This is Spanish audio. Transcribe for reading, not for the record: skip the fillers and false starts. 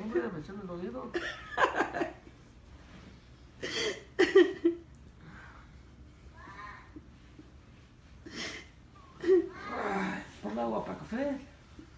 hombre, me echan el oído. Ay, ponme agua para café.